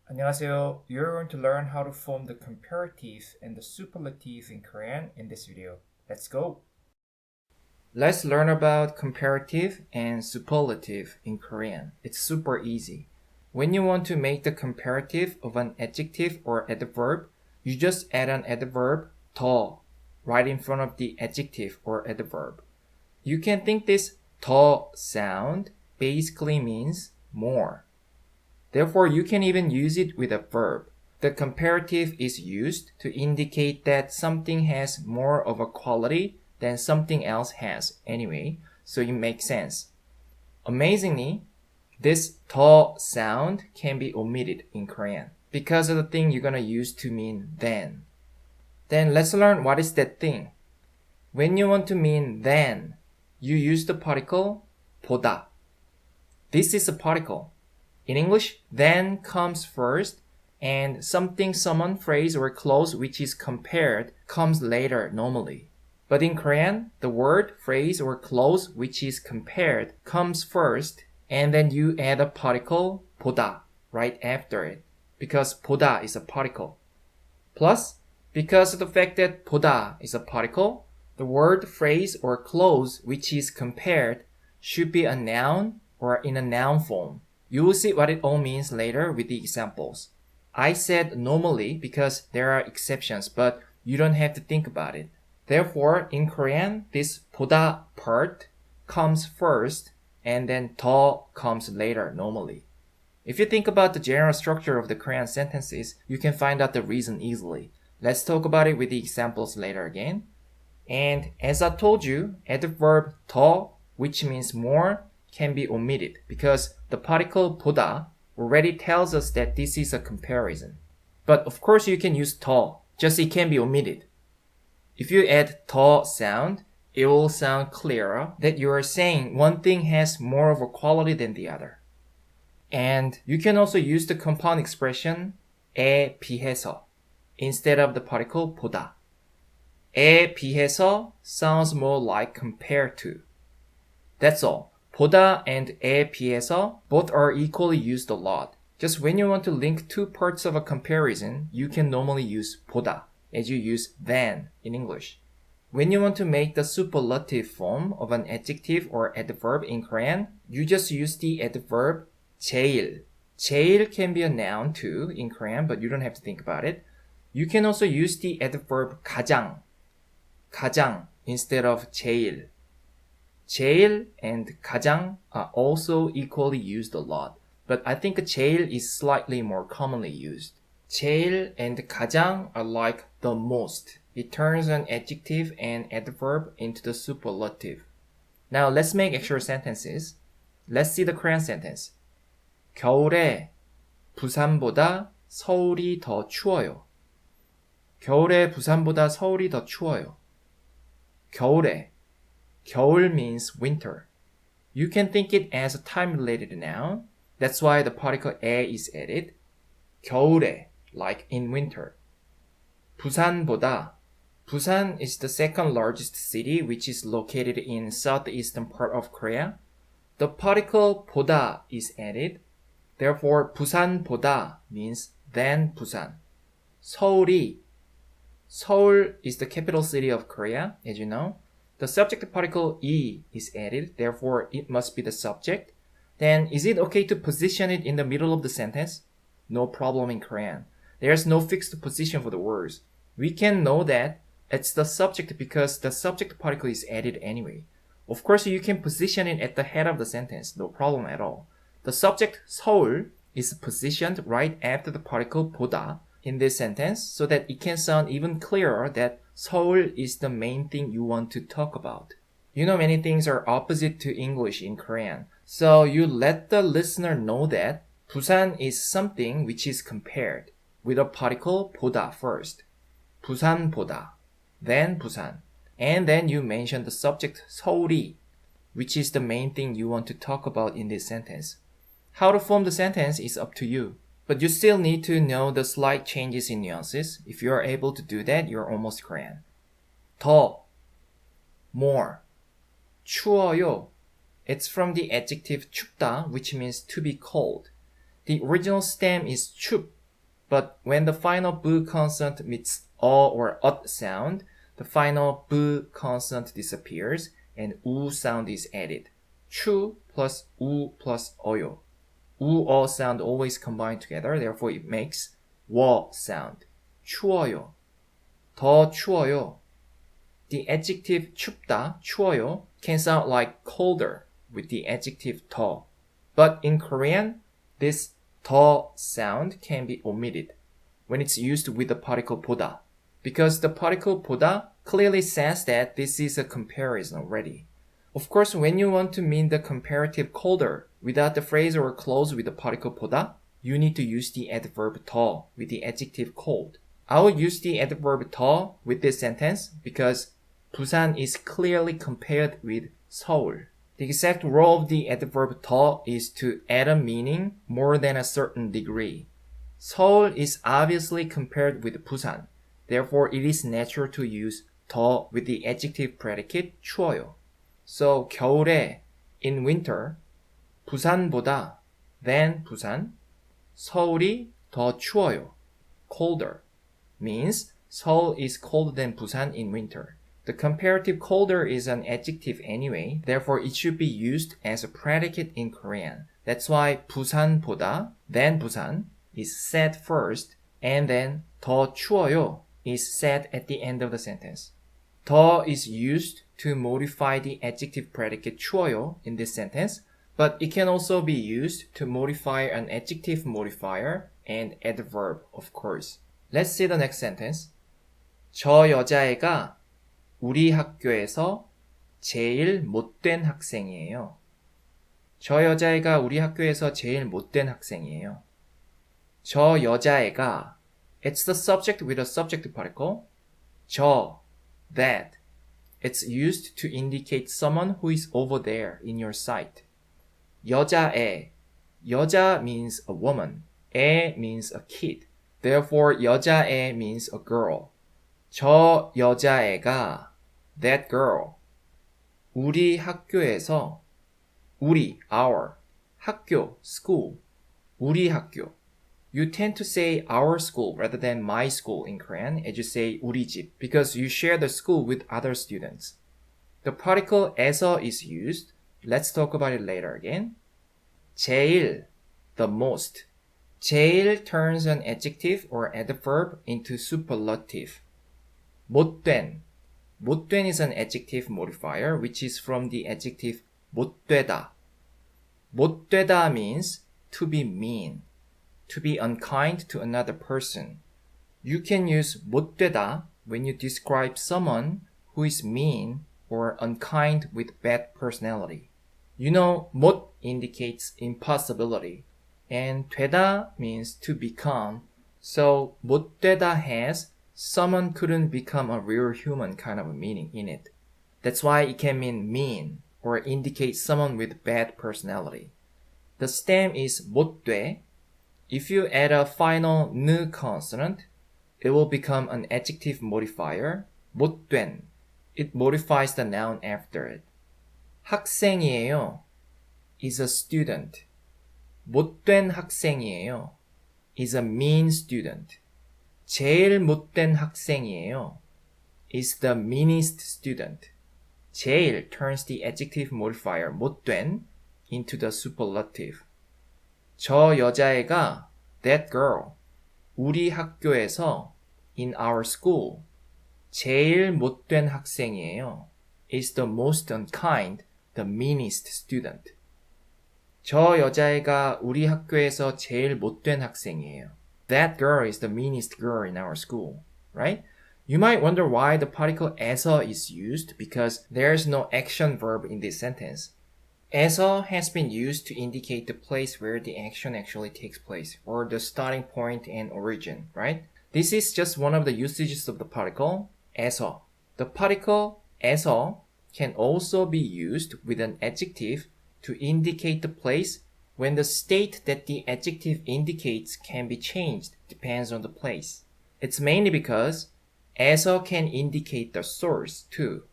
안녕하세요. You're going to learn how to form the comparative and the superlative in Korean in this video. Let's go! Let's learn about comparative and superlative in Korean. It's super easy. When you want to make the comparative of an adjective or adverb, you just add an adverb 더 right in front of the adjective or adverb. You can think this 더 sound basically means more. Therefore, you can even use it with a verb. The comparative is used to indicate that something has more of a quality than something else has anyway, so it makes sense. Amazingly, this 더 sound can be omitted in Korean because of the thing you're gonna use to mean than. Then let's learn what is that thing. When you want to mean than, you use the particle 보다. This is a particle. In English, than comes first, and something, someone, phrase, or clause which is compared comes later normally. But in Korean, the word, phrase, or clause which is compared comes first, and then you add a particle, 보다, right after it, because 보다 is a particle. Plus, because of the fact that 보다 is a particle, the word, phrase, or clause which is compared should be a noun or in a noun form. You will see what it all means later with the examples. I said normally because there are exceptions, but you don't have to think about it. Therefore, in Korean, this 보다 part comes first and then 더 comes later normally. If you think about the general structure of the Korean sentences, you can find out the reason easily. Let's talk about it with the examples later again. And as I told you, adverb 더, which means more, can be omitted because the particle 보다 already tells us that this is a comparison. But of course you can use 더, just it can be omitted. If you add 더 sound, it will sound clearer that you are saying one thing has more of a quality than the other. And you can also use the compound expression 에 비해서 instead of the particle 보다. 에 비해서 sounds more like compared to. That's all. 보다 and 에 비해서 both are equally used a lot. Just when you want to link two parts of a comparison, you can normally use 보다 as you use than in English. When you want to make the superlative form of an adjective or adverb in Korean, you just use the adverb 제일. 제일 can be a noun too in Korean, but you don't have to think about it. You can also use the adverb 가장. 가장 instead of 제일. 제일 and 가장 are also equally used a lot, but I think 제일 is slightly more commonly used. 제일 and 가장 are like the most. It turns an adjective and adverb into the superlative. Now let's make extra sentences. Let's see the Korean sentence. 겨울에 부산보다 서울이 더 추워요. 겨울에 부산보다 서울이 더 추워요. 겨울에 겨울 means winter. You can think it as a time-related noun. That's why the particle 에 is added. 겨울에, like in winter. 부산보다. Busan is the second largest city which is located in southeastern part of Korea. The particle 보다 is added. Therefore, 부산보다 means than Busan. 서울이. Seoul is the capital city of Korea, as you know. The subject particle 이 is added, therefore it must be the subject. Then is it okay to position it in the middle of the sentence? No problem in Korean. There's no fixed position for the words. We can know that it's the subject because the subject particle is added anyway. Of course, you can position it at the head of the sentence, no problem at all. The subject 서울 is positioned right after the particle 보다 in this sentence so that it can sound even clearer that 서울 is the main thing you want to talk about. You know many things are opposite to English in Korean, so you let the listener know that 부산 is something which is compared with a particle 보다 first. 부산보다, then 부산, and then you mention the subject 서울이, which is the main thing you want to talk about in this sentence. How to form the sentence is up to you. But you still need to know the slight changes in nuances. If you are able to do that, you're almost Korean. 더, more, 추워요. It's from the adjective 춥다, which means to be cold. The original stem is 춥, But when the final b consonant meets or ut sound, the final b consonant disappears and u sound is added. 추 plus u plus 어요. u sound always combine together, therefore it makes 워 sound. 추워요. 더 추워요. The adjective 춥다, 추워요, can sound like colder with the adjective 더. But in Korean, this 더 sound can be omitted when it's used with the particle 보다, because the particle 보다 clearly says that this is a comparison already. Of course, when you want to mean the comparative colder without the phrase or clause with the particle 보다, you need to use the adverb 더 with the adjective cold. I will use the adverb 더 with this sentence because Busan is clearly compared with 서울. The exact role of the adverb 더 is to add a meaning more than a certain degree. 서울 is obviously compared with Busan. Therefore, it is natural to use 더 with the adjective predicate 추워요. So, 겨울에, in winter, 부산보다, than 부산, 서울이 더 추워요, colder, means Seoul is colder than Busan in winter. The comparative colder is an adjective anyway, therefore it should be used as a predicate in Korean. That's why 부산보다, than Busan, is said first, and then 더 추워요 is said at the end of the sentence. 더 is used to modify the adjective predicate 추워요 in this sentence, but it can also be used to modify an adjective modifier and adverb, of course. Let's see the next sentence. 저 여자애가 우리 학교에서 제일 못된 학생이에요. 저 여자애가 우리 학교에서 제일 못된 학생이에요. 저 여자애가, it's the subject with a subject particle. 저, that. It's used to indicate someone who is over there in your sight. 여자애, 여자 means a woman. 애 means a kid. Therefore, 여자애 means a girl. 저 여자애가, that girl. 우리 학교에서, 우리, our, 학교, school, 우리 학교. You tend to say our school rather than my school in Korean as you say 우리 집 because you share the school with other students. The particle 에서 is used. Let's talk about it later again. 제일, the most. 제일 turns an adjective or adverb into superlative. 못된. 못된 is an adjective modifier which is from the adjective 못되다. 못되다 means to be mean, to be unkind to another person. You can use 못되다 when you describe someone who is mean or unkind with bad personality. You know, 못 indicates impossibility, and 되다 means to become. So 못되다 has someone couldn't become a real human kind of a meaning in it. That's why it can mean mean or indicate someone with bad personality. The stem is 못돼. If you add a final n consonant, it will become an adjective modifier, 못된. It modifies the noun after it. 학생이에요 is a student. 못된 학생이에요 is a mean student. 제일 못된 학생이에요 is the meanest student. 제일 turns the adjective modifier 못된 into the superlative. 저 여자애가, that girl, 우리 학교에서, in our school, 제일 못된 학생이에요 is the most unkind, the meanest student. 저 여자애가 우리 학교에서 제일 못된 학생이에요. That girl is the meanest girl in our school, right? You might wonder why the particle 에서 is used because there's no action verb in this sentence. 에서 has been used to indicate the place where the action actually takes place, or the starting point and origin, right? This is just one of the usages of the particle 에서. The particle 에서 can also be used with an adjective to indicate the place when the state that the adjective indicates can be changed depends on the place. It's mainly because 에서 can indicate the source too.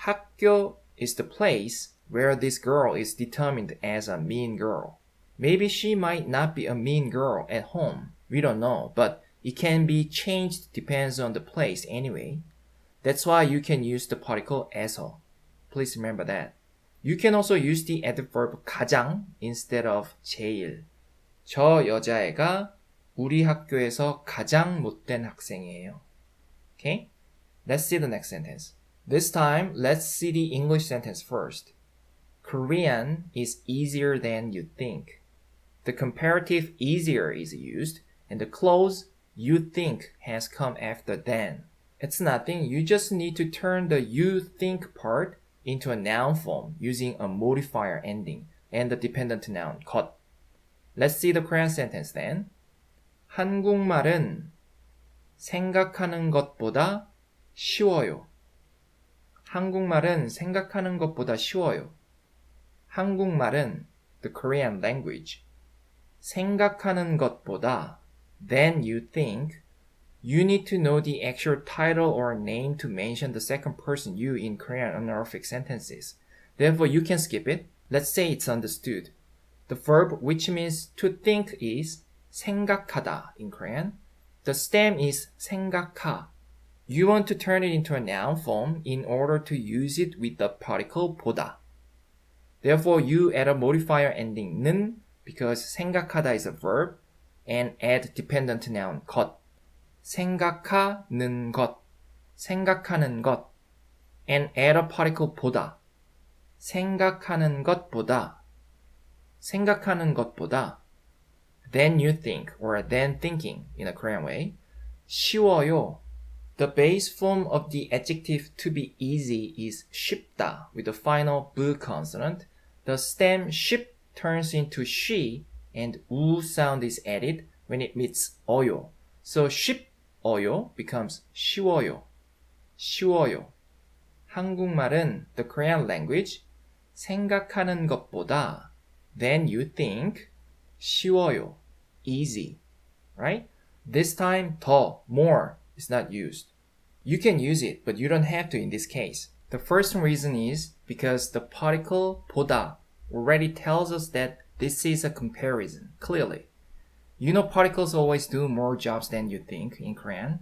학교 is the place where this girl is determined as a mean girl. Maybe she might not be a mean girl at home. We don't know, but it can be changed depends on the place anyway. That's why you can use the particle 에서. Please remember that. You can also use the adverb 가장 instead of 제일. 저 여자애가 우리 학교에서 가장 못된 학생이에요. Okay? Let's see the next sentence. This time, let's see the English sentence first. Korean is easier than you think. The comparative easier is used, and the clause you think has come after than. It's nothing, you just need to turn the you think part into a noun form using a modifier ending and the dependent noun 것. Let's see the Korean sentence then. 한국말은 생각하는 것보다 쉬워요. 한국말은 생각하는 것보다 쉬워요. 한국말은 the Korean language. 생각하는 것보다 than you think. You need to know the actual title or name to mention the second person you in Korean honorific sentences. Therefore, you can skip it. Let's say it's understood. The verb which means to think is 생각하다 in Korean. The stem is 생각하. You want to turn it into a noun form in order to use it with the particle 보다. Therefore, you add a modifier ending 는 because 생각하다 is a verb and add dependent noun 것. 생각하는 것, 생각하는 것, and add a particle 보다. 생각하는 것보다, 생각하는 것보다, than you think or than thinking in a Korean way. 쉬워요. The base form of the adjective to be easy is 쉽다 with the final b consonant. The stem 쉽 turns into she and 우 sound is added when it meets 어요. So 쉽어요 becomes 쉬워요. 쉬워요. 한국말은 the Korean language 생각하는 것보다 than you think 쉬워요. Easy. Right? This time 더, more is not used. You can use it, but you don't have to in this case. The first reason is because the particle 보다 already tells us that this is a comparison, clearly. You know particles always do more jobs than you think in Korean.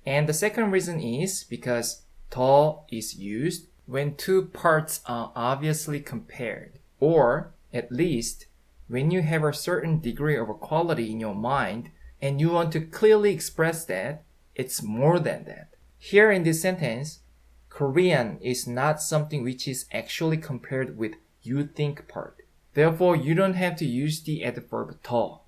And the second reason is because 더 is used when two parts are obviously compared, or at least when you have a certain degree of equality in your mind and you want to clearly express that it's more than that. Here in this sentence, Korean is not something which is actually compared with you think part. Therefore, you don't have to use the adverb 더.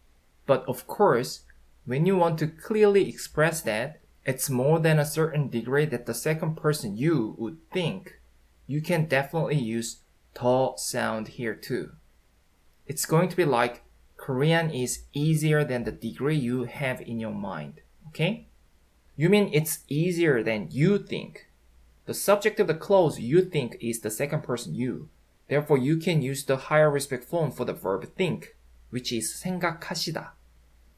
But of course, when you want to clearly express that it's more than a certain degree that the second person you would think, you can definitely use 더 sound here too. It's going to be like Korean is easier than the degree you have in your mind. Okay? You mean it's easier than you think. The subject of the clause you think is the second person you. Therefore, you can use the higher respect form for the verb think, which is 생각하시다.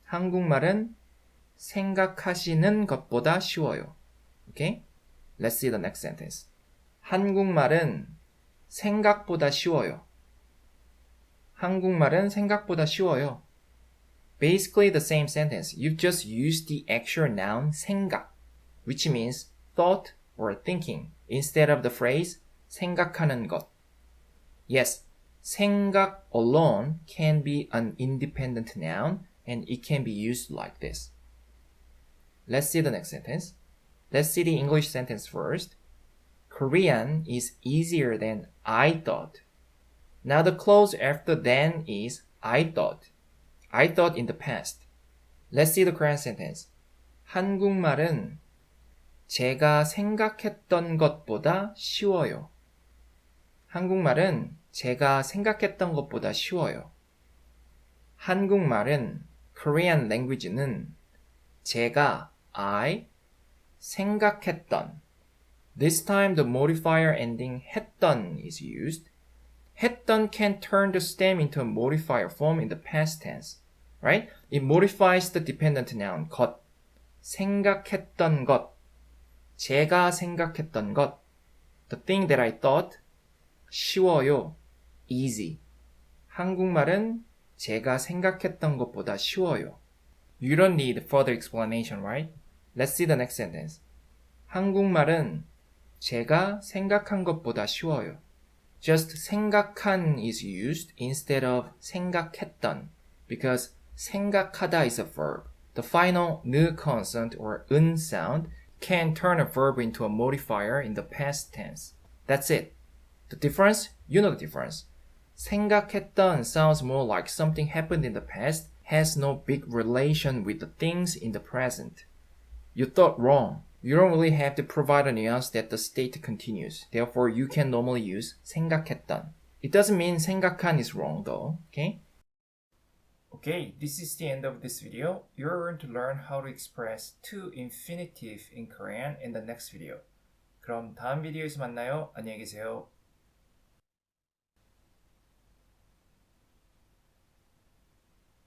한국말은 생각하시는 것보다 쉬워요. Okay? Let's see the next sentence. 한국말은 생각보다 쉬워요. 한국말은 생각보다 쉬워요. Basically the same sentence. You've just used the actual noun 생각, which means thought or thinking, instead of the phrase 생각하는 것. Yes, 생각 alone can be an independent noun and it can be used like this. Let's see the next sentence. Let's see the English sentence first. Korean is easier than I thought. Now the clause after than is I thought. I thought in the past. Let's see the Korean sentence. 한국말은 제가 생각했던 것보다 쉬워요. 한국말은 제가 생각했던 것보다 쉬워요. 한국말은 Korean language는 제가 I 생각했던. This time the modifier ending 했던 is used. 했던 can turn the stem into a modifier form in the past tense, right? It modifies the dependent noun 것. 생각했던 것. 제가 생각했던 것. The thing that I thought. 쉬워요. Easy. 한국말은 제가 생각했던 것보다 쉬워요. You don't need further explanation, right? Let's see the next sentence. 한국말은 제가 생각한 것보다 쉬워요. Just 생각한 is used instead of 생각했던 because 생각하다 is a verb. The final 느 consonant or 은 sound can turn a verb into a modifier in the past tense. That's it. The difference? You know the difference. 생각했던 sounds more like something happened in the past, has no big relation with the things in the present. You thought wrong. You don't really have to provide a nuance that the state continues. Therefore, you can normally use 생각했던. It doesn't mean 생각한 is wrong though, okay? Okay, this is the end of this video. You're going to learn how to express to infinitive in Korean in the next video. 그럼 다음 비디오에서 만나요. 안녕히 계세요.